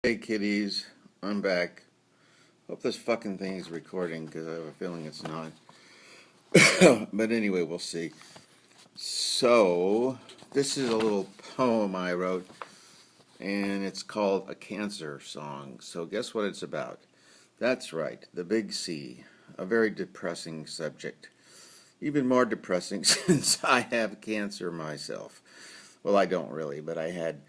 Hey kitties, I'm back. Hope this fucking thing is recording because I have a feeling it's not. But anyway, we'll see. So, this is a little poem I wrote, and it's called A Cancer Song. So, guess what it's about? That's right, the big C. A very depressing subject. Even more depressing since I have cancer myself. Well, I don't really, but I had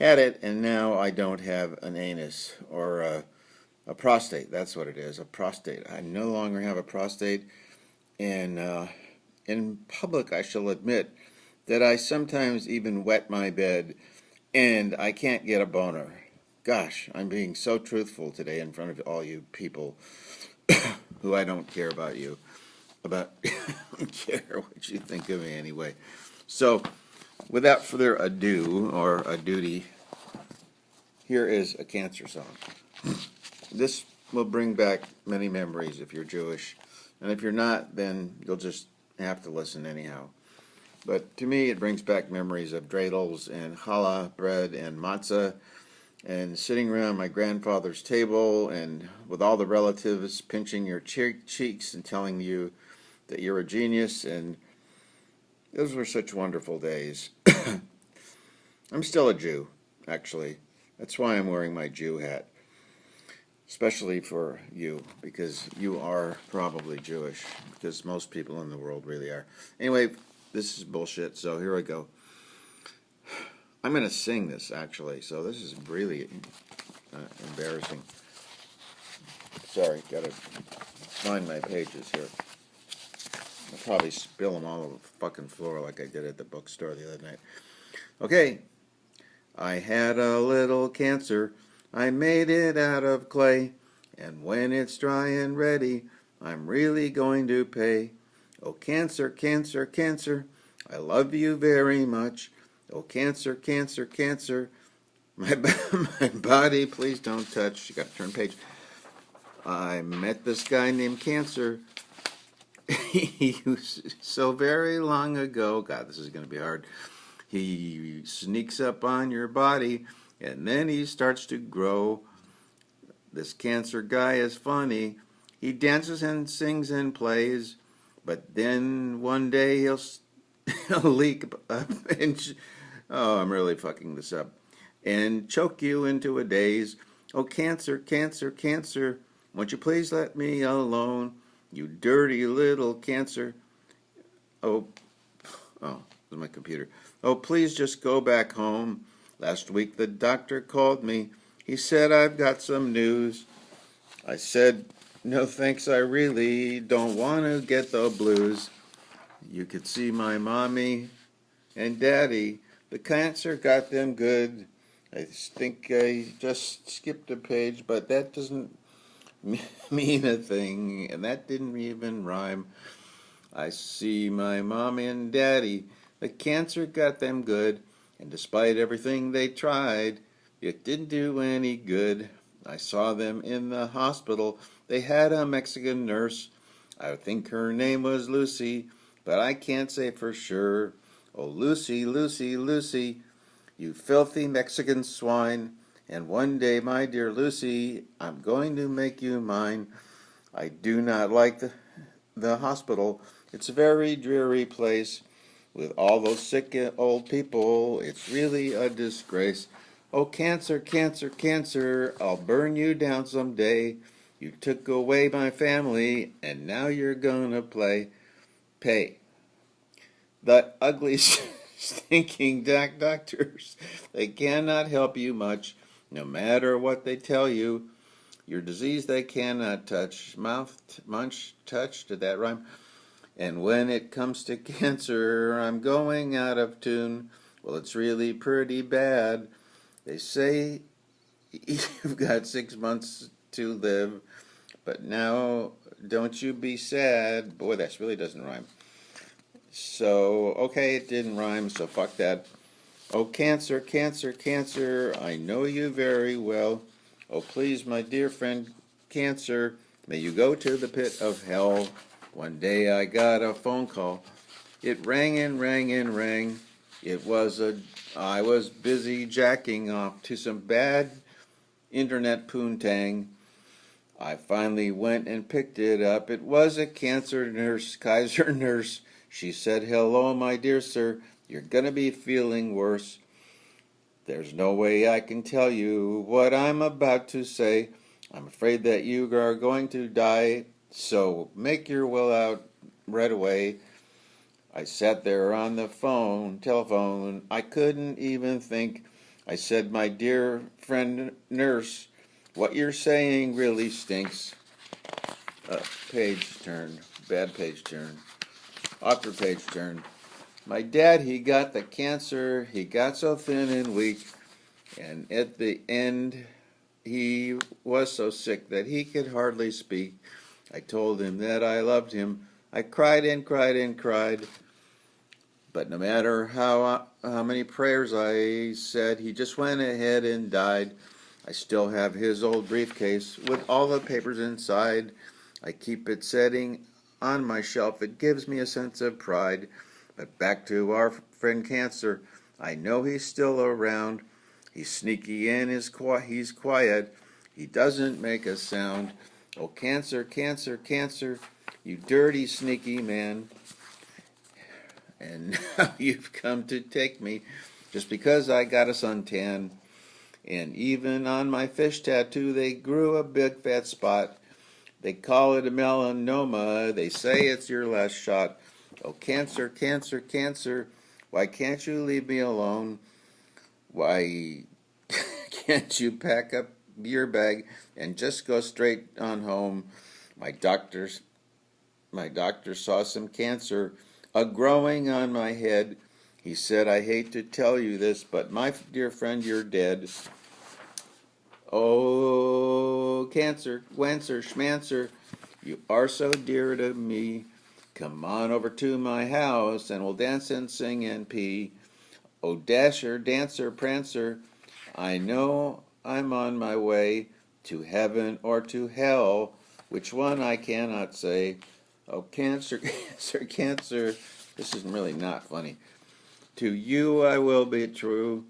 it, and now I don't have an anus or a prostate. That's what it is, a prostate. I no longer have a prostate, and in public I shall admit that I sometimes even wet my bed, and I can't get a boner. Gosh, I'm being so truthful today in front of all you people who I don't care about you. I don't care what you think of me anyway. So, without further ado, or a duty, here is a cancer song. This will bring back many memories if you're Jewish, and if you're not, then you'll just have to listen anyhow. But to me, it brings back memories of dreidels and challah bread and matzah, and sitting around my grandfather's table, and with all the relatives pinching your cheeks and telling you that you're a genius, and those were such wonderful days. I'm still a Jew, actually. That's why I'm wearing my Jew hat. Especially for you, because you are probably Jewish, because most people in the world really are. Anyway, this is bullshit, so here I go. I'm going to sing this, actually, so this is really embarrassing. Sorry, gotta find my pages here. I'll probably spill them all over the fucking floor like I did at the bookstore the other night. Okay. I had a little cancer. I made it out of clay. And when it's dry and ready, I'm really going to pay. Oh, cancer, cancer, cancer, I love you very much. Oh, cancer, cancer, cancer, my body, please don't touch. You got to turn page. I met this guy named Cancer. He was so very long ago. God, this is going to be hard. He sneaks up on your body, and then he starts to grow. This cancer guy is funny. He dances and sings and plays, but then one day he'll leak up and I'm really fucking this up, and choke you into a daze. Oh, cancer, cancer, cancer, won't you please let me alone? You dirty little cancer. Oh, this is my computer. Oh, please just go back home. Last week the doctor called me. He said, I've got some news. I said, no thanks, I really don't want to get the blues. You could see my mommy and daddy. The cancer got them good. I think I just skipped a page, but that doesn't mean a thing, and that didn't even rhyme. I see my mommy and daddy. The cancer got them good, and despite everything they tried, it didn't do any good. I saw them in the hospital. They had a Mexican nurse. I think her name was Lucy, but I can't say for sure. Oh, Lucy, Lucy, Lucy, you filthy Mexican swine. And one day, my dear Lucy, I'm going to make you mine. I do not like the hospital. It's a very dreary place. With all those sick old people, it's really a disgrace. Oh, cancer, cancer, cancer, I'll burn you down someday. You took away my family, and now you're gonna pay. The ugly, stinking doctors, they cannot help you much, no matter what they tell you. Your disease they cannot touch. Mouth, munch, touch, did that rhyme? And when it comes to cancer, I'm going out of tune. Well, it's really pretty bad. They say you've got 6 months to live, but now don't you be sad. Boy, that really doesn't rhyme. So, okay, it didn't rhyme, so fuck that. Oh, cancer, cancer, cancer, I know you very well. Oh, please, my dear friend, cancer, may you go to the pit of hell. One day I got a phone call. It rang and rang and rang. I was busy jacking off to some bad internet poontang. I finally went and picked it up. It was a cancer nurse, Kaiser nurse. She said, "Hello, my dear sir. You're gonna be feeling worse. There's no way I can tell you what I'm about to say. I'm afraid that you are going to die, so make your will out right away." I sat there on the telephone. I couldn't even think. I said, "My dear friend nurse, what you're saying really stinks." Page turn. Bad page turn. Awkward page turn. My dad, he got the cancer. He got so thin and weak. And at the end, he was so sick that he could hardly speak. I told him that I loved him. I cried and cried and cried. But no matter how many prayers I said, he just went ahead and died. I still have his old briefcase with all the papers inside. I keep it sitting on my shelf. It gives me a sense of pride. But back to our friend Cancer. I know he's still around. He's sneaky and he's quiet. He doesn't make a sound. Oh, Cancer, Cancer, Cancer, you dirty, sneaky man. And now you've come to take me just because I got a suntan. And even on my fish tattoo, they grew a big fat spot. They call it a melanoma. They say it's your last shot. Oh, Cancer, Cancer, Cancer, why can't you leave me alone? Why can't you pack up your bag and just go straight on home? My doctor saw some cancer growing on my head. He said, "I hate to tell you this, but my dear friend, you're dead." Oh, Cancer, Gwanser, Schmancer, you are so dear to me. Come on over to my house and we'll dance and sing and pee. Oh, Dasher, Dancer, Prancer, I know I'm on my way to heaven or to hell, which one I cannot say. Oh, Cancer, Cancer, Cancer, this is really not funny. To you I will be true.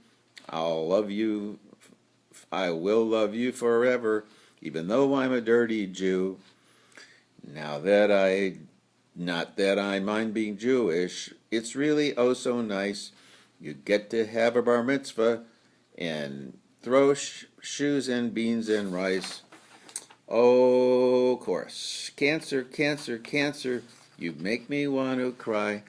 I will love you forever, even though I'm a dirty Jew. Not that I mind being Jewish, it's really oh so nice. You get to have a bar mitzvah and throw shoes and beans and rice. Oh, chorus. Cancer, Cancer, Cancer, you make me want to cry.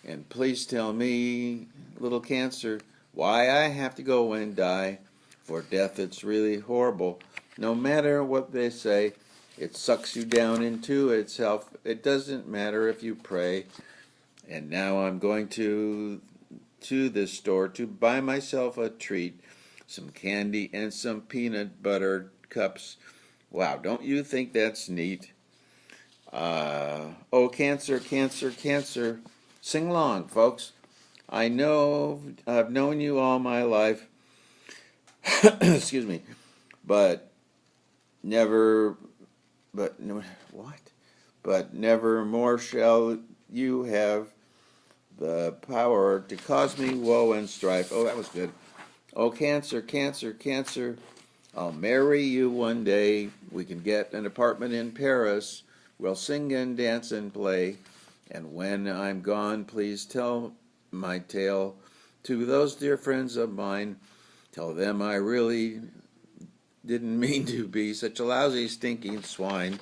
And please tell me, little Cancer, why I have to go and die. For death, it's really horrible. No matter what they say, it sucks you down into itself. It doesn't matter if you pray. And now I'm going to this store to buy myself a treat, some candy and some peanut butter cups. Wow, don't you think that's neat? Oh, Cancer, Cancer, Cancer. Sing along, folks. I know I've known you all my life. Excuse me. But never more shall you have the power to cause me woe and strife. Oh, that was good. Oh, Cancer, Cancer, Cancer, I'll marry you one day. We can get an apartment in Paris. We'll sing and dance and play. And when I'm gone, please tell my tale to those dear friends of mine. Tell them I really didn't mean to be such a lousy, stinking swine.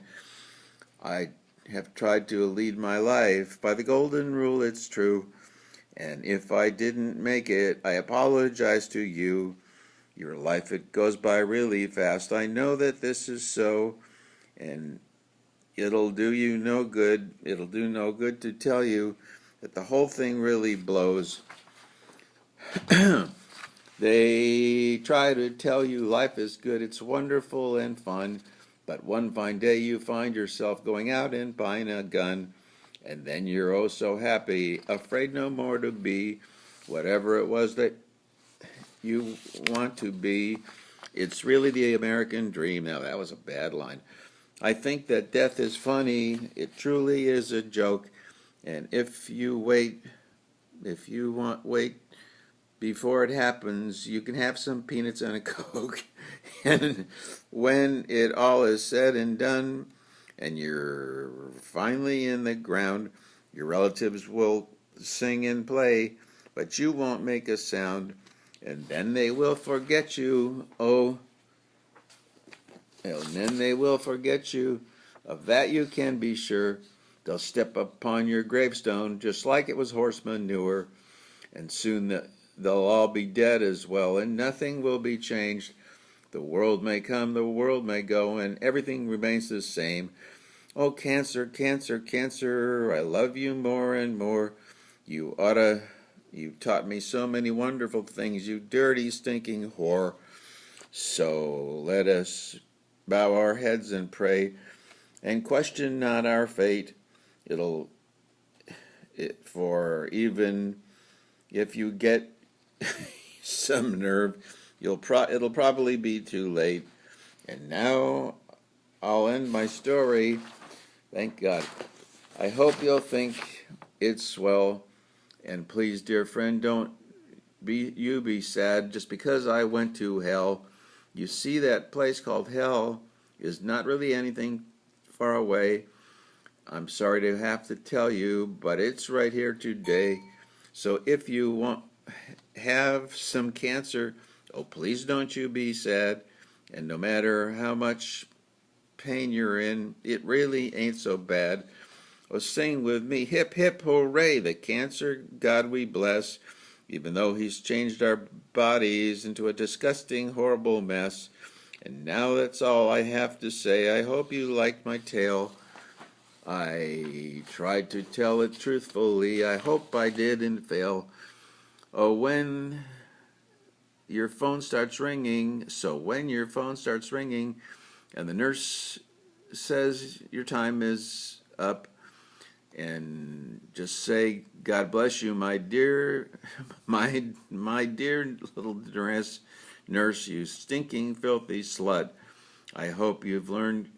I have tried to lead my life by the golden rule, it's true. And if I didn't make it, I apologize to you. Your life, it goes by really fast. I know that this is so, and it'll do you no good. It'll do no good to tell you that the whole thing really blows. They try to tell you life is good, it's wonderful and fun, but one fine day you find yourself going out and buying a gun, and then you're oh so happy, afraid no more to be whatever it was that you want to be. It's really the American dream. Now, that was a bad line. I think that death is funny. It truly is a joke. And if you wait before it happens, you can have some peanuts and a Coke. And when it all is said and done, and you're finally in the ground, your relatives will sing and play, but you won't make a sound, and then they will forget you. Oh, and then they will forget you. Of that you can be sure. They'll step upon your gravestone just like it was horse manure, and soon they'll all be dead as well, and nothing will be changed. The world may come, the world may go, and everything remains the same. Oh, cancer, cancer, cancer, I love you more and more. You taught me so many wonderful things, you dirty, stinking whore. So let us bow our heads and pray, and question not our fate. For even if you get some nerve, it'll probably be too late. And now I'll end my story. Thank God. I hope you'll think it's swell. And please, dear friend, don't be sad just because I went to hell. You see, that place called hell is not really anything far away. I'm sorry to have to tell you, but it's right here today. So if you have some cancer, oh, please don't you be sad. And no matter how much pain you're in, it really ain't so bad. Oh, sing with me, hip, hip, hooray, the cancer God we bless, even though he's changed our bodies into a disgusting, horrible mess. And now that's all I have to say. I hope you liked my tale. I tried to tell it truthfully. I hope I didn't fail. Oh, when your phone starts ringing, and the nurse says your time is up, and just say, God bless you, my dear, my dear little nurse, you stinking, filthy slut. I hope you've learned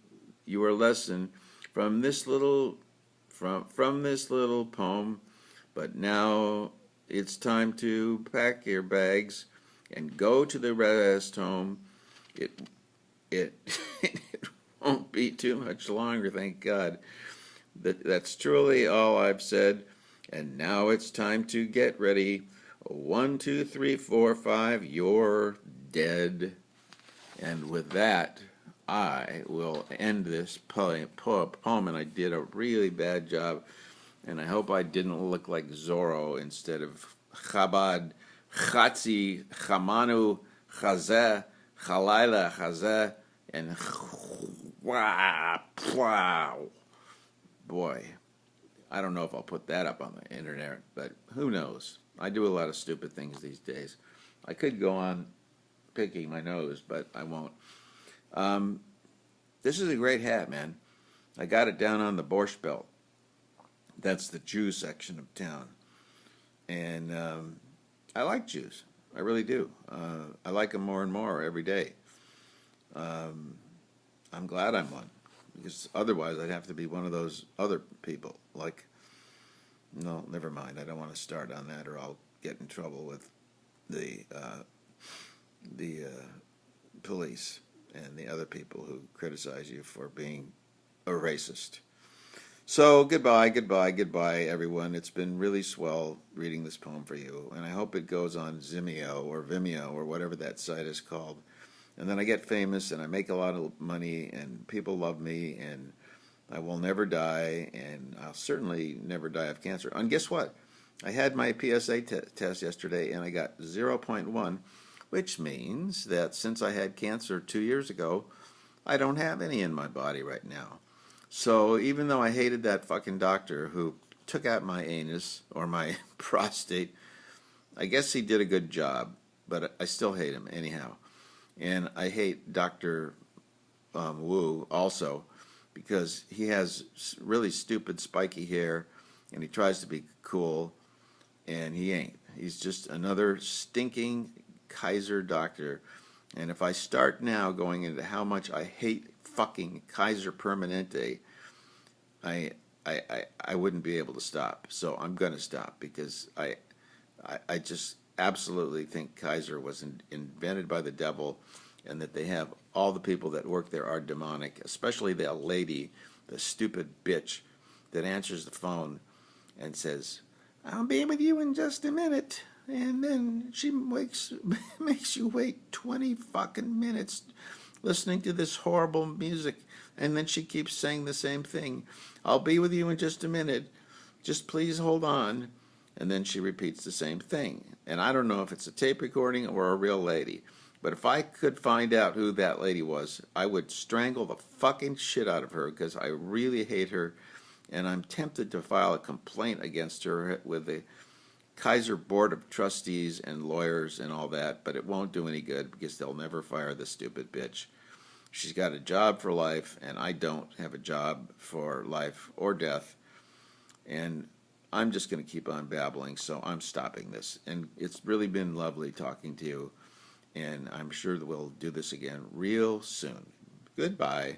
your lesson from this little poem, but now it's time to pack your bags and go to the rest home. It it won't be too much longer, thank God. That's truly all I've said, and now it's time to get ready. 1, 2, 3, 4, 5, you're dead. And with that, I will end this poem, and I did a really bad job, and I hope I didn't look like Zorro instead of Chabad, Chatzi, Chamanu, Chazeh, Chalaila, Chazeh, and wow. Boy, I don't know if I'll put that up on the internet, but who knows? I do a lot of stupid things these days. I could go on picking my nose, but I won't. This is a great hat, man. I got it down on the Borscht Belt. That's the Jew section of town. And I like Jews. I really do. I like them more and more every day. I'm glad I'm one, because otherwise I'd have to be one of those other people. Like, no, never mind. I don't want to start on that, or I'll get in trouble with the police and the other people who criticize you for being a racist. So goodbye, everyone. It's been really swell reading this poem for you, and I hope it goes on Vimeo or whatever that site is called. And then I get famous, and I make a lot of money, and people love me, and I will never die, and I'll certainly never die of cancer. And guess what? I had my PSA test yesterday, and I got 0.1, which means that since I had cancer 2 years ago, I don't have any in my body right now. So even though I hated that fucking doctor who took out my anus, or my prostate, I guess he did a good job, but I still hate him anyhow. And I hate Dr. Wu also, because he has really stupid spiky hair, and he tries to be cool, and he ain't. He's just another stinking Kaiser doctor. And if I start now going into how much I hate fucking Kaiser Permanente, I wouldn't be able to stop. So I'm going to stop, because I just absolutely think Kaiser was invented by the devil, and that they have all the people that work there are demonic, especially the lady, the stupid bitch that answers the phone and says, "I'll be with you in just a minute." And then she makes you wait 20 fucking minutes listening to this horrible music. And then she keeps saying the same thing. "I'll be with you in just a minute. Just please hold on." And then she repeats the same thing. And I don't know if it's a tape recording or a real lady. But if I could find out who that lady was, I would strangle the fucking shit out of her, because I really hate her. And I'm tempted to file a complaint against her with the Kaiser Board of Trustees and lawyers and all that, but it won't do any good because they'll never fire the stupid bitch. She's got a job for life, and I don't have a job for life or death. And I'm just going to keep on babbling, so I'm stopping this. And it's really been lovely talking to you, and I'm sure that we'll do this again real soon. Goodbye.